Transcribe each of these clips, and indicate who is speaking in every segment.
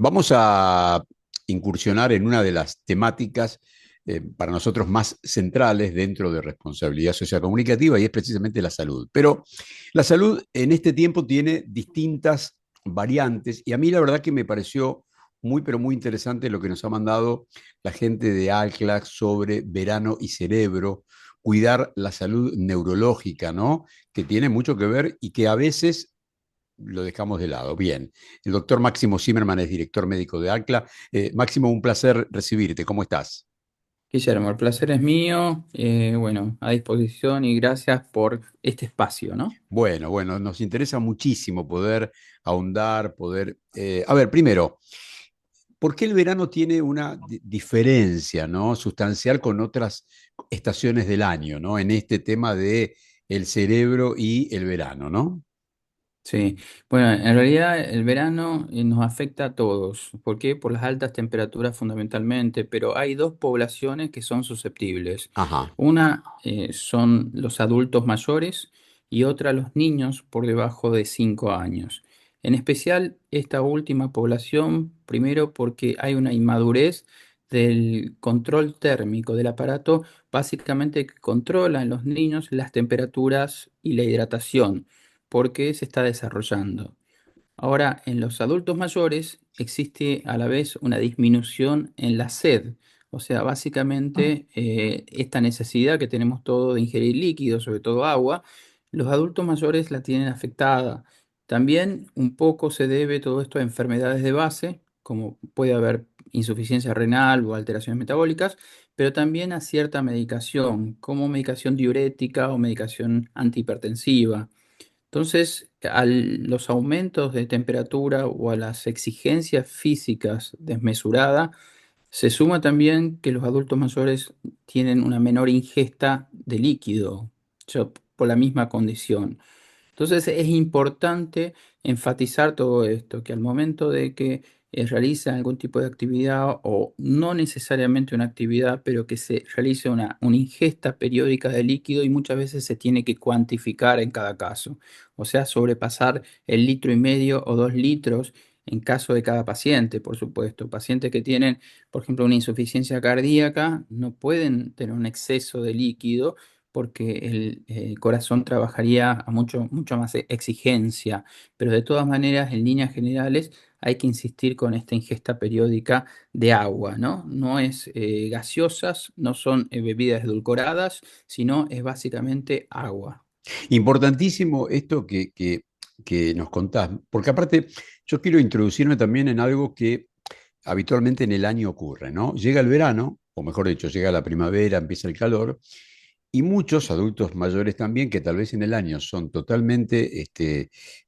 Speaker 1: Vamos a incursionar en una de las temáticas para nosotros más centrales dentro de responsabilidad social comunicativa y es precisamente la salud. Pero la salud en este tiempo tiene distintas variantes y a mí la verdad que me pareció muy, pero muy interesante lo que nos ha mandado la gente de ALCLAC sobre verano y cerebro, cuidar la salud neurológica, ¿no? Que tiene mucho que ver y que a veces lo dejamos de lado. Bien, el doctor Máximo Zimmerman es director médico de ACLA. Máximo, un placer recibirte. ¿Cómo estás?
Speaker 2: Guillermo, el placer es mío, bueno, a disposición y gracias por este espacio, ¿no?
Speaker 1: Bueno, bueno, nos interesa muchísimo poder ahondar, poder... a ver, primero, ¿por qué el verano tiene una diferencia, ¿no? Sustancial con otras estaciones del año, ¿no? En este tema de el cerebro y el verano, ¿no?
Speaker 2: Sí, bueno, en realidad el verano nos afecta a todos. ¿Por qué? Por las altas temperaturas fundamentalmente, pero hay dos poblaciones que son susceptibles.
Speaker 1: Ajá.
Speaker 2: Una son los adultos mayores y otra los niños por debajo de 5 años. En especial esta última población, primero porque hay una inmadurez del control térmico del aparato, básicamente que controla en los niños las temperaturas y la hidratación porque se está desarrollando. Ahora, en los adultos mayores existe a la vez una disminución en la sed, o sea, básicamente esta necesidad que tenemos todos de ingerir líquidos, sobre todo agua, los adultos mayores la tienen afectada. También un poco se debe todo esto a enfermedades de base, como puede haber insuficiencia renal o alteraciones metabólicas, pero también a cierta medicación, como medicación diurética o medicación antihipertensiva. Entonces, a los aumentos de temperatura o a las exigencias físicas desmesuradas, se suma también que los adultos mayores tienen una menor ingesta de líquido, por la misma condición. Entonces es importante enfatizar todo esto, que al momento de que realizan algún tipo de actividad o no necesariamente una actividad, pero que se realice una ingesta periódica de líquido y muchas veces se tiene que cuantificar en cada caso. O sea, sobrepasar el litro y medio o 2 litros en caso de cada paciente, por supuesto. Pacientes que tienen, por ejemplo, una insuficiencia cardíaca no pueden tener un exceso de líquido porque el corazón trabajaría a mucho más exigencia, pero de todas maneras, en líneas generales, hay que insistir con esta ingesta periódica de agua, ¿no? No es gaseosas, no son bebidas edulcoradas, sino es básicamente agua.
Speaker 1: Importantísimo esto que nos contás, porque aparte yo quiero introducirme también en algo que habitualmente en el año ocurre, ¿no? Llega el verano, o mejor dicho, llega la primavera, empieza el calor, y muchos adultos mayores también, que tal vez en el año son totalmente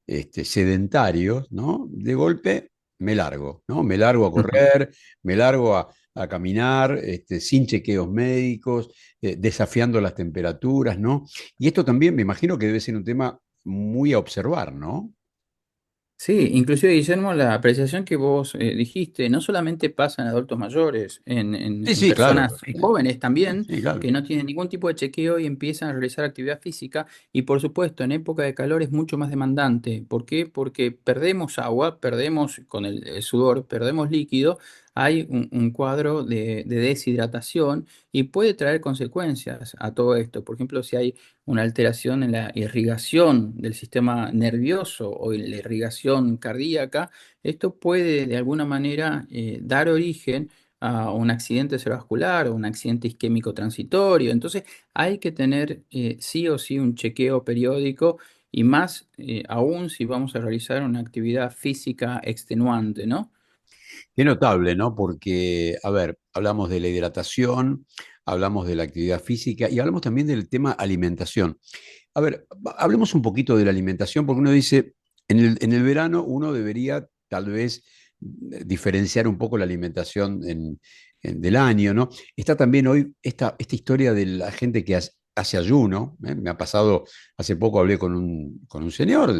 Speaker 1: sedentarios, ¿no? De golpe me largo, ¿no? Me largo a
Speaker 2: Ujú.
Speaker 1: correr, me largo a caminar, sin chequeos médicos, desafiando las temperaturas, ¿no? Y esto también me imagino que debe ser un tema muy a observar, ¿no?
Speaker 2: Sí, inclusive Guillermo, la apreciación que vos dijiste, no solamente pasa en adultos mayores,
Speaker 1: Sí,
Speaker 2: en
Speaker 1: sí, claro.
Speaker 2: personas jóvenes también,
Speaker 1: Sí, claro.
Speaker 2: que no tienen ningún tipo de chequeo y empiezan a realizar actividad física. Y por supuesto, en época de calor es mucho más demandante. ¿Por qué? Porque perdemos agua, perdemos con el sudor, perdemos líquido, hay un cuadro de deshidratación y puede traer consecuencias a todo esto. Por ejemplo, si hay una alteración en la irrigación del sistema nervioso o en la irrigación cardíaca, esto puede de alguna manera dar origen a un accidente cerebrovascular o un accidente isquémico transitorio. Entonces hay que tener sí o sí un chequeo periódico y más aún si vamos a realizar una actividad física extenuante, ¿no?
Speaker 1: Qué notable, ¿no? Porque, a ver, hablamos de la hidratación, hablamos de la actividad física y hablamos también del tema alimentación. A ver, hablemos un poquito de la alimentación, porque uno dice, en el verano uno debería tal vez diferenciar un poco la alimentación del año, ¿no? Está también hoy esta historia de la gente que hace ayuno. ¿Eh? Me ha pasado, hace poco hablé con un señor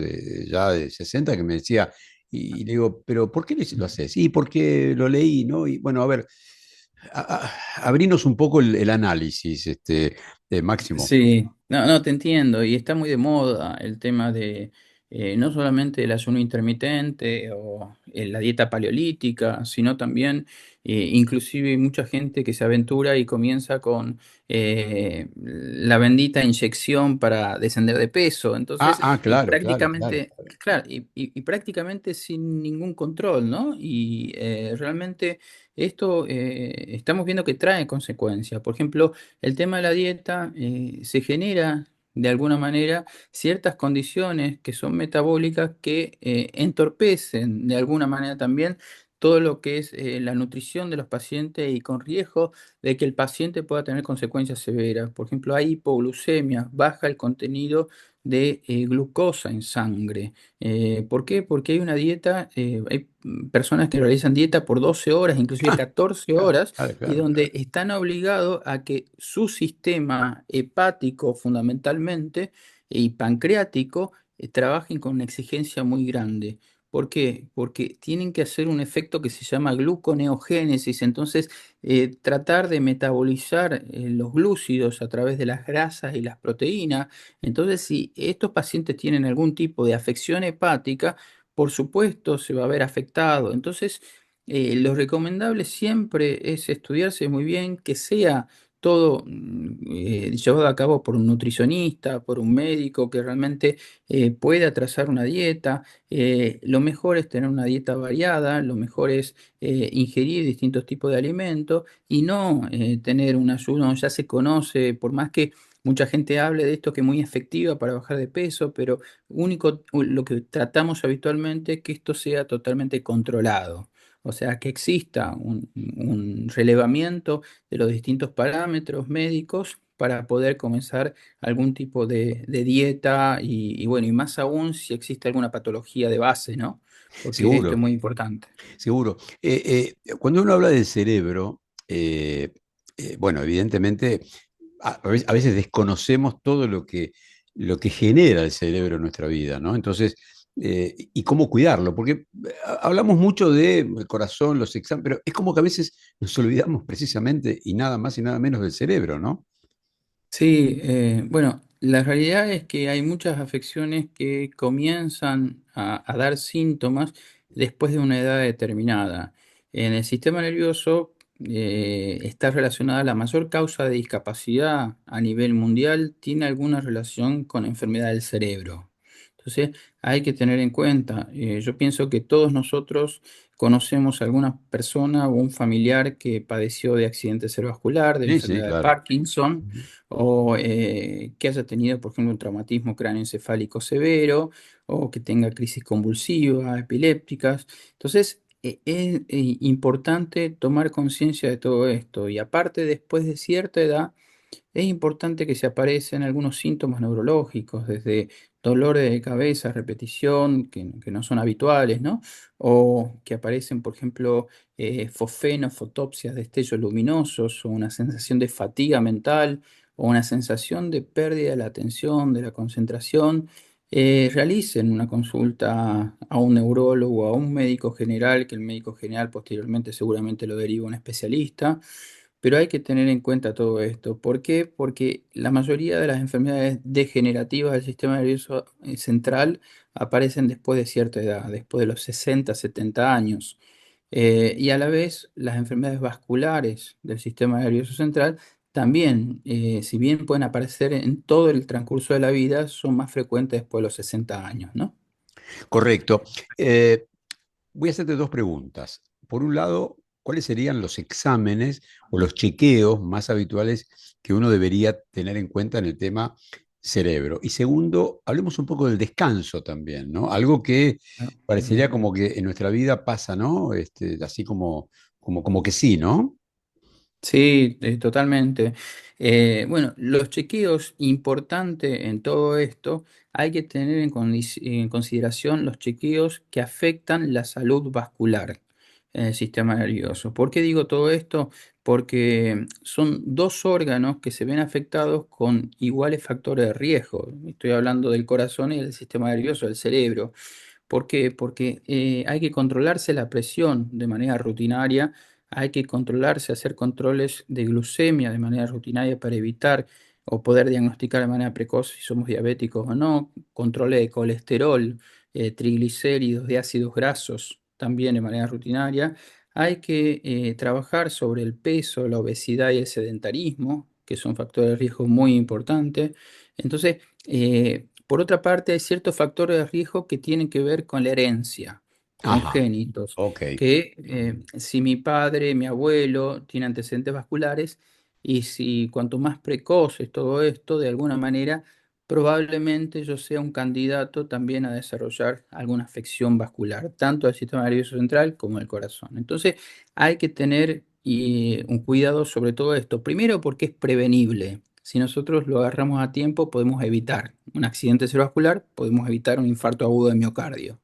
Speaker 1: ya de 60 que me decía, y le digo, pero ¿por qué lo haces? Y porque lo leí, ¿no? Y bueno, a ver, abrinos un poco el análisis, Máximo.
Speaker 2: Sí, no, no, te entiendo, y está muy de moda el tema de no solamente el ayuno intermitente o la dieta paleolítica, sino también inclusive mucha gente que se aventura y comienza con la bendita inyección para descender de peso.
Speaker 1: Ah,
Speaker 2: Entonces,
Speaker 1: ah, claro, claro, claro.
Speaker 2: prácticamente, claro, y prácticamente sin ningún control, ¿no? Y realmente esto estamos viendo que trae consecuencias. Por ejemplo, el tema de la dieta se genera de alguna manera ciertas condiciones que son metabólicas que entorpecen de alguna manera también todo lo que es la nutrición de los pacientes y con riesgo de que el paciente pueda tener consecuencias severas. Por ejemplo, hay hipoglucemia, baja el contenido de glucosa en sangre. ¿Por qué? Porque hay una dieta, hay personas que realizan dieta por 12 horas, inclusive
Speaker 1: Ah,
Speaker 2: 14
Speaker 1: claro,
Speaker 2: horas,
Speaker 1: claro,
Speaker 2: y
Speaker 1: claro,
Speaker 2: donde
Speaker 1: claro.
Speaker 2: están obligados a que su sistema hepático fundamentalmente y pancreático trabajen con una exigencia muy grande. ¿Por qué? Porque tienen que hacer un efecto que se llama gluconeogénesis, entonces tratar de metabolizar los glúcidos a través de las grasas y las proteínas. Entonces, si estos pacientes tienen algún tipo de afección hepática, por supuesto se va a ver afectado. Entonces, lo recomendable siempre es estudiarse muy bien, que sea todo llevado a cabo por un nutricionista, por un médico que realmente pueda trazar una dieta. Lo mejor es tener una dieta variada, lo mejor es ingerir distintos tipos de alimentos y no tener un ayuno, ya se conoce, por más que mucha gente hable de esto que es muy efectiva para bajar de peso, pero lo que tratamos habitualmente es que esto sea totalmente controlado. O sea, que exista un relevamiento de los distintos parámetros médicos para poder comenzar algún tipo de dieta y bueno, y más aún si existe alguna patología de base, ¿no? Porque esto es
Speaker 1: Seguro,
Speaker 2: muy importante.
Speaker 1: seguro. Cuando uno habla del cerebro, eh, bueno, evidentemente, a veces desconocemos todo lo que genera el cerebro en nuestra vida, ¿no? Entonces, y cómo cuidarlo, porque hablamos mucho del corazón, los exámenes, pero es como que a veces nos olvidamos precisamente y nada más y nada menos del cerebro, ¿no?
Speaker 2: Sí, bueno, la realidad es que hay muchas afecciones que comienzan a dar síntomas después de una edad determinada. En el sistema nervioso está relacionada la mayor causa de discapacidad a nivel mundial, tiene alguna relación con enfermedad del cerebro. Entonces, hay que tener en cuenta, yo pienso que todos nosotros conocemos a alguna persona o un familiar que padeció de accidente cerebrovascular, de
Speaker 1: Sí, sí,
Speaker 2: enfermedad de
Speaker 1: claro.
Speaker 2: Parkinson
Speaker 1: Ujú.
Speaker 2: o que haya tenido, por ejemplo, un traumatismo cráneoencefálico severo, o que tenga crisis convulsivas, epilépticas. Entonces, es importante tomar conciencia de todo esto. Y aparte, después de cierta edad, es importante que se aparecen algunos síntomas neurológicos, desde dolores de cabeza, repetición, que no son habituales, ¿no? O que aparecen, por ejemplo, fosfenos, fotopsias, destellos luminosos, o una sensación de fatiga mental, o una sensación de pérdida de la atención, de la concentración. Realicen una consulta a un neurólogo o a un médico general, que el médico general posteriormente seguramente lo deriva a un especialista, pero hay que tener en cuenta todo esto. ¿Por qué? Porque la mayoría de las enfermedades degenerativas del sistema nervioso central aparecen después de cierta edad, después de los 60, 70 años. Y a la vez, las enfermedades vasculares del sistema nervioso central también, si bien pueden aparecer en todo el transcurso de la vida, son más frecuentes después de los 60 años, ¿no?
Speaker 1: Correcto. Eh, Voy a hacerte dos preguntas. Por un lado, ¿cuáles serían los exámenes o los chequeos más habituales que uno debería tener en cuenta en el tema cerebro? Y segundo, hablemos un poco del descanso también, ¿no? Algo que
Speaker 2: Ah,
Speaker 1: parecería como que en nuestra vida pasa, ¿no? Así como que sí, ¿no?
Speaker 2: sí, totalmente. Bueno, los chequeos importantes en todo esto, hay que tener en consideración los chequeos que afectan la salud vascular en el sistema nervioso. ¿Por qué digo todo esto? Porque son dos órganos que se ven afectados con iguales factores de riesgo. Estoy hablando del corazón y del sistema nervioso, del cerebro. ¿Por qué? Porque hay que controlarse la presión de manera rutinaria, hay que controlarse, hacer controles de glucemia de manera rutinaria para evitar o poder diagnosticar de manera precoz si somos diabéticos o no, control de colesterol, triglicéridos, de ácidos grasos también de manera rutinaria. Hay que trabajar sobre el peso, la obesidad y el sedentarismo, que son factores de riesgo muy importantes. Entonces, por otra parte, hay ciertos factores de riesgo que tienen que ver con la herencia,
Speaker 1: Ajá,
Speaker 2: congénitos,
Speaker 1: ok.
Speaker 2: que si mi padre, mi abuelo tiene antecedentes vasculares, y si cuanto más precoz es todo esto, de alguna manera, probablemente yo sea un candidato también a desarrollar alguna afección vascular, tanto del sistema nervioso central como del corazón. Entonces, hay que tener un cuidado sobre todo esto. Primero, porque es prevenible. Si nosotros lo agarramos a tiempo, podemos evitar un accidente cerebrovascular, podemos evitar un infarto agudo de miocardio.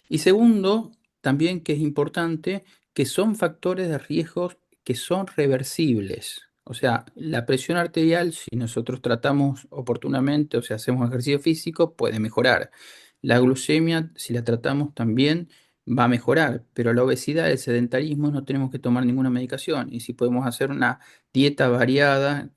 Speaker 2: Y segundo, también que es importante, que son factores de riesgos que son reversibles. O sea, la presión arterial, si nosotros tratamos oportunamente, o sea, hacemos ejercicio físico, puede mejorar. La glucemia, si la tratamos también, va a mejorar. Pero la obesidad, el sedentarismo, no tenemos que tomar ninguna medicación. Y si podemos hacer una dieta variada,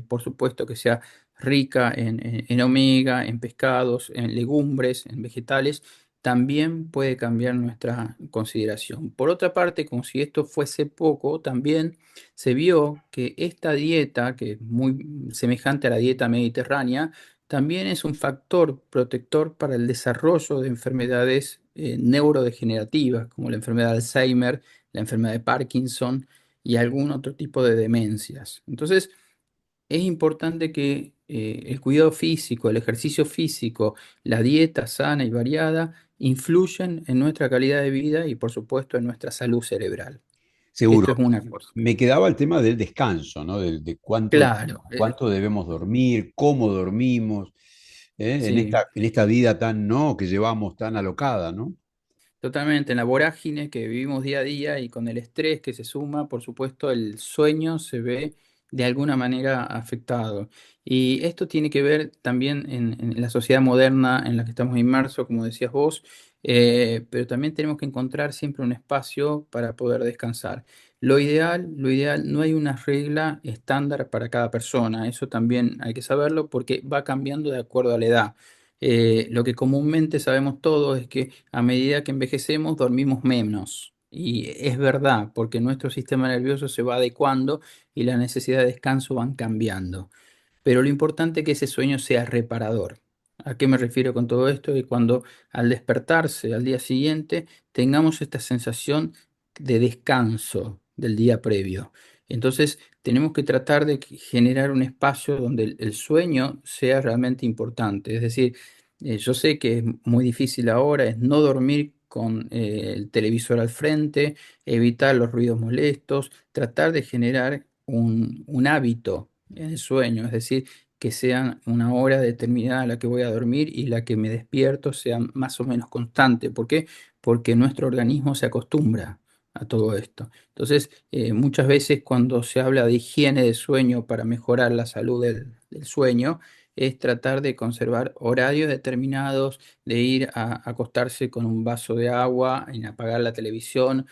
Speaker 2: por supuesto que sea rica en omega, en pescados, en legumbres, en vegetales, también puede cambiar nuestra consideración. Por otra parte, como si esto fuese poco, también se vio que esta dieta, que es muy semejante a la dieta mediterránea, también es un factor protector para el desarrollo de enfermedades neurodegenerativas, como la enfermedad de Alzheimer, la enfermedad de Parkinson y algún otro tipo de demencias. Entonces, es importante que el cuidado físico, el ejercicio físico, la dieta sana y variada influyen en nuestra calidad de vida y por supuesto en nuestra salud cerebral. Esto
Speaker 1: Seguro.
Speaker 2: es una cosa.
Speaker 1: Me quedaba el tema del descanso, ¿no? De
Speaker 2: Claro,
Speaker 1: cuánto debemos dormir, cómo dormimos, ¿eh?
Speaker 2: sí.
Speaker 1: En esta vida tan, ¿no? Que llevamos tan alocada, ¿no?
Speaker 2: Totalmente, en la vorágine que vivimos día a día y con el estrés que se suma, por supuesto, el sueño se ve de alguna manera afectado. Y esto tiene que ver también en la sociedad moderna en la que estamos inmersos, como decías vos, pero también tenemos que encontrar siempre un espacio para poder descansar. Lo ideal, no hay una regla estándar para cada persona, eso también hay que saberlo porque va cambiando de acuerdo a la edad. Lo que comúnmente sabemos todos es que a medida que envejecemos dormimos menos. Y es verdad, porque nuestro sistema nervioso se va adecuando y la necesidad de descanso van cambiando. Pero lo importante es que ese sueño sea reparador. ¿A qué me refiero con todo esto? Que cuando al despertarse al día siguiente tengamos esta sensación de descanso del día previo. Entonces tenemos que tratar de generar un espacio donde el sueño sea realmente importante. Es decir, yo sé que es muy difícil ahora, es no dormir con el televisor al frente, evitar los ruidos molestos, tratar de generar un hábito en el sueño, es decir, que sea una hora determinada a la que voy a dormir y la que me despierto sea más o menos constante. ¿Por qué? Porque nuestro organismo se acostumbra a todo esto. Entonces, muchas veces cuando se habla de higiene de sueño para mejorar la salud del sueño, es tratar de conservar horarios determinados, de ir a acostarse con un vaso de agua, en apagar la televisión,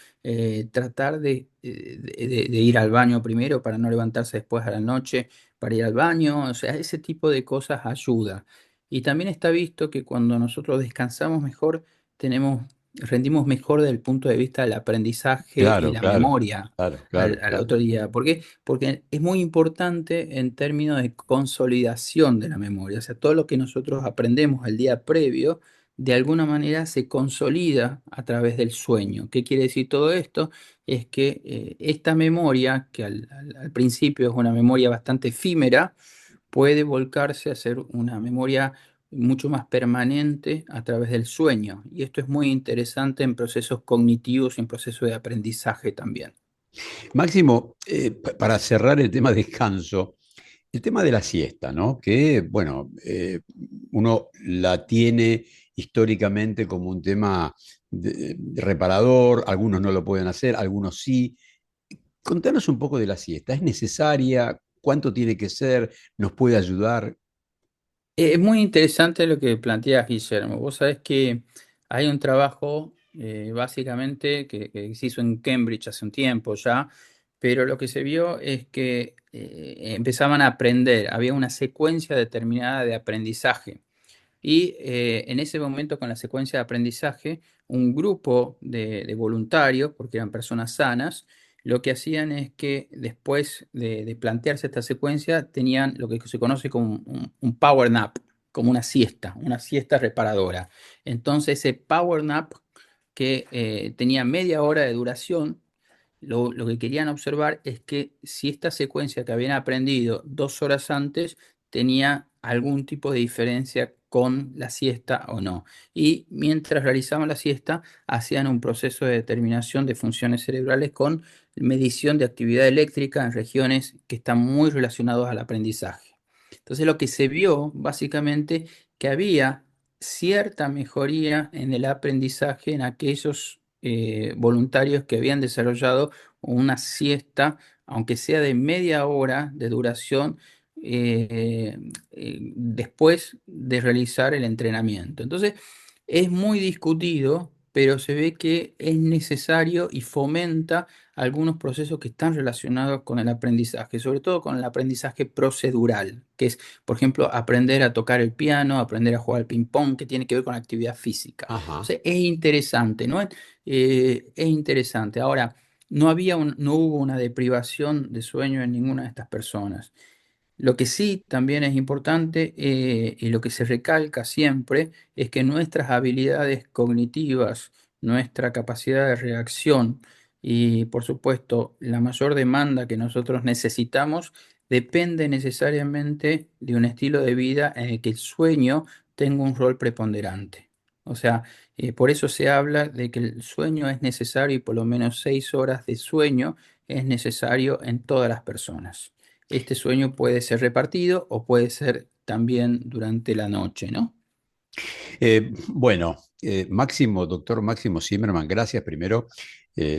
Speaker 2: tratar de ir al baño primero para no levantarse después a la noche, para ir al baño, o sea, ese tipo de cosas ayuda. Y también está visto que cuando nosotros descansamos mejor, rendimos mejor desde el punto de vista del aprendizaje y
Speaker 1: Claro,
Speaker 2: la
Speaker 1: claro,
Speaker 2: memoria
Speaker 1: claro, claro,
Speaker 2: al
Speaker 1: claro.
Speaker 2: otro día. ¿Por qué? Porque es muy importante en términos de consolidación de la memoria. O sea, todo lo que nosotros aprendemos el día previo, de alguna manera se consolida a través del sueño. ¿Qué quiere decir todo esto? Es que esta memoria, que al principio es una memoria bastante efímera, puede volcarse a ser una memoria mucho más permanente a través del sueño. Y esto es muy interesante en procesos cognitivos y en procesos de aprendizaje también.
Speaker 1: Máximo, para cerrar el tema descanso, el tema de la siesta, ¿no? Que, bueno, uno la tiene históricamente como un tema reparador, algunos no lo pueden hacer, algunos sí. Contanos un poco de la siesta. ¿Es necesaria? ¿Cuánto tiene que ser? ¿Nos puede ayudar?
Speaker 2: Es muy interesante lo que planteas, Guillermo. Vos sabés que hay un trabajo básicamente que se hizo en Cambridge hace un tiempo ya, pero lo que se vio es que empezaban a aprender, había una secuencia determinada de aprendizaje. Y en ese momento, con la secuencia de aprendizaje, un grupo de voluntarios, porque eran personas sanas, lo que hacían es que después de plantearse esta secuencia, tenían lo que se conoce como un power nap, como una siesta reparadora. Entonces, ese power nap que tenía media hora de duración, lo que querían observar es que si esta secuencia que habían aprendido 2 horas antes tenía algún tipo de diferencia con la siesta o no. Y mientras realizaban la siesta, hacían un proceso de determinación de funciones cerebrales con medición de actividad eléctrica en regiones que están muy relacionadas al aprendizaje. Entonces lo que se vio básicamente que había cierta mejoría en el aprendizaje en aquellos voluntarios que habían desarrollado una siesta, aunque sea de media hora de duración, después de realizar el entrenamiento. Entonces, es muy discutido, pero se ve que es necesario y fomenta algunos procesos que están relacionados con el aprendizaje, sobre todo con el aprendizaje procedural, que es, por ejemplo, aprender a tocar el piano, aprender a jugar al ping-pong, que tiene que ver con actividad física.
Speaker 1: Ajá.
Speaker 2: Entonces, es interesante, ¿no? Es interesante. Ahora, no hubo una deprivación de sueño en ninguna de estas personas. Lo que sí también es importante y lo que se recalca siempre es que nuestras habilidades cognitivas, nuestra capacidad de reacción y por supuesto la mayor demanda que nosotros necesitamos depende necesariamente de un estilo de vida en el que el sueño tenga un rol preponderante. O sea, por eso se habla de que el sueño es necesario y por lo menos 6 horas de sueño es necesario en todas las personas. Este sueño puede ser repartido o puede ser también durante la noche, ¿no?
Speaker 1: Bueno, Máximo, doctor Máximo Zimmerman, gracias primero.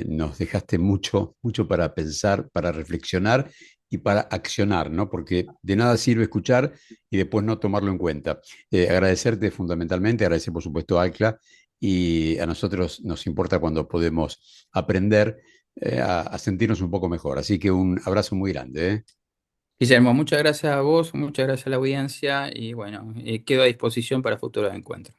Speaker 1: Nos dejaste mucho, mucho para pensar, para reflexionar y para accionar, ¿no? Porque de nada sirve escuchar y después no tomarlo en cuenta. Agradecerte fundamentalmente, agradecer por supuesto a ACLA y a nosotros nos importa cuando podemos aprender a sentirnos un poco mejor. Así que un abrazo muy grande, ¿eh?
Speaker 2: Guillermo, muchas gracias a vos, muchas gracias a la audiencia y bueno, quedo a disposición para futuros encuentros.